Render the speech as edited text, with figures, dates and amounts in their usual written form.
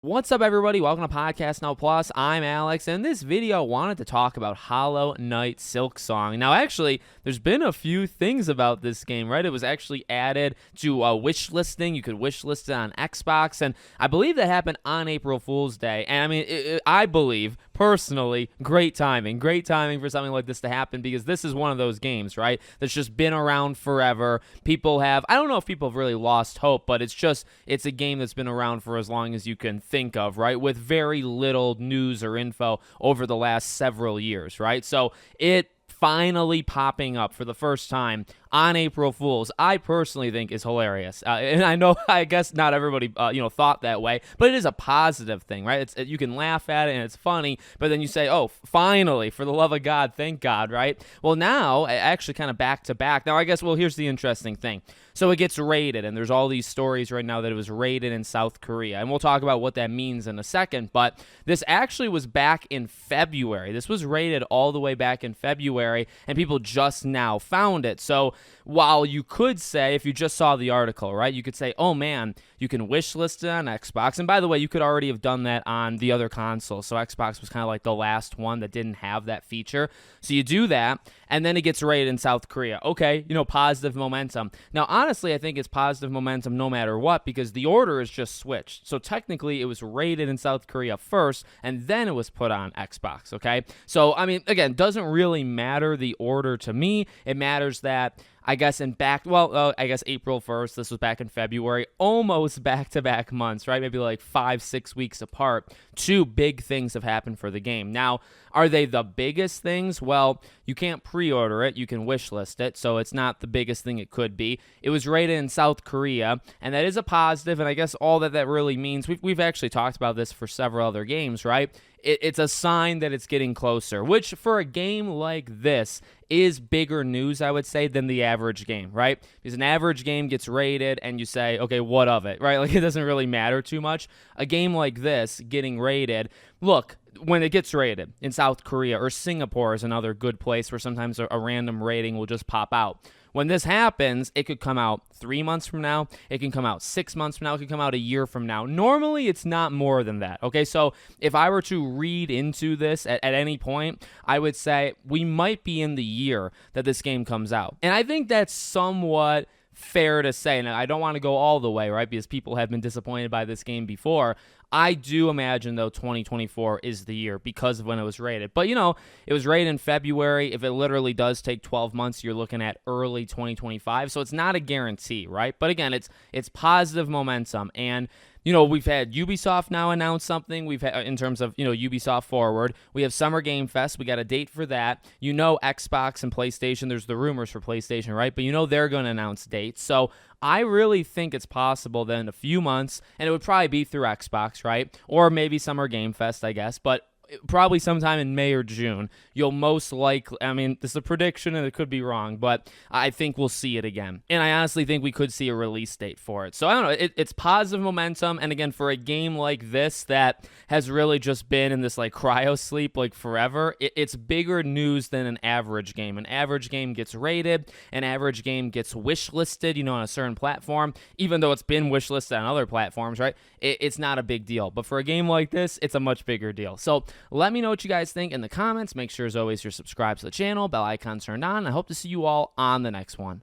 What's up, everybody? Welcome to Podcast Now Plus. I'm Alex, and in this video, I wanted to talk about Hollow Knight Silksong. Now, actually, there's been a few things about this game, right? It was actually added to wish listing. You could wish list it on Xbox, and I believe that happened on April Fool's Day. And I mean, I believe, personally, great timing for something like this to happen, because this is one of those games, right, that's just been around forever. People have, I don't know if people have really lost hope, but it's a game that's been around for as long as you can think of, right, with very little news or info over the last several years, right? So it finally popping up for the first time on April Fool's, I personally think is hilarious. And I know, I guess not everybody, thought that way, but it is a positive thing, right? You can laugh at it and it's funny, but then you say, oh, finally, for the love of God, thank God, right? Well, now, actually kind of back to back. Now, I guess, well, here's the interesting thing. So it gets rated, and there's all these stories right now that it was rated in South Korea, and we'll talk about what that means in a second, but this actually was back in February. This was rated all the way back in February, and people just now found it. So while you could say, if you just saw the article, right, you could say, oh man, you can wish list it on Xbox. And by the way, you could already have done that on the other consoles. So Xbox was kind of like the last one that didn't have that feature. So you do that, and then it gets rated in South Korea. Okay, positive momentum. Now, honestly, I think it's positive momentum no matter what, because the order is just switched. So technically, it was rated in South Korea first, and then it was put on Xbox, okay? So, I mean, again, doesn't really matter the order to me. It matters that, I guess I guess April 1st, this was back in February, almost back-to-back months, right? Maybe like 5-6 weeks apart. Two big things have happened for the game. Now, are they the biggest things? Well, you can't pre-order it. You can wish list it, so it's not the biggest thing it could be. It was rated in South Korea, and that is a positive, and I guess all that really means, we've actually talked about this for several other games, right? It's a sign that it's getting closer, which for a game like this is bigger news, I would say, than the average game, right? Because an average game gets rated and you say, okay, what of it, right? Like, it doesn't really matter too much. A game like this getting rated, look, when it gets rated in South Korea or Singapore is another good place where sometimes a random rating will just pop out. When this happens, it could come out 3 months from now. It can come out 6 months from now. It could come out a year from now. Normally, it's not more than that, okay? So if I were to read into this at any point, I would say we might be in the year that this game comes out. And I think that's somewhat fair to say. Now, I don't want to go all the way, right, because people have been disappointed by this game before. I do imagine, though, 2024 is the year because of when it was rated. But, it was rated in February. If it literally does take 12 months, you're looking at early 2025. So it's not a guarantee, right? But again, it's positive momentum. And we've had Ubisoft now announce something. We've had, in terms of, Ubisoft Forward. We have Summer Game Fest. We got a date for that. Xbox and PlayStation. There's the rumors for PlayStation, right? But they're going to announce dates. So I really think it's possible that in a few months, and it would probably be through Xbox, right? Or maybe Summer Game Fest, I guess. But probably sometime in May or June, you'll most likely, I mean, this is a prediction and it could be wrong, but I think we'll see it again. And I honestly think we could see a release date for it. So I don't know, it's positive momentum. And again, for a game like this that has really just been in this like cryo sleep like forever, it's bigger news than an average game. An average game gets rated, an average game gets wish listed, on a certain platform, even though it's been wish listed on other platforms, right? It's not a big deal. But for a game like this, it's a much bigger deal. So let me know what you guys think in the comments. Make sure, as always, you're subscribed to the channel, bell icon turned on. I hope to see you all on the next one.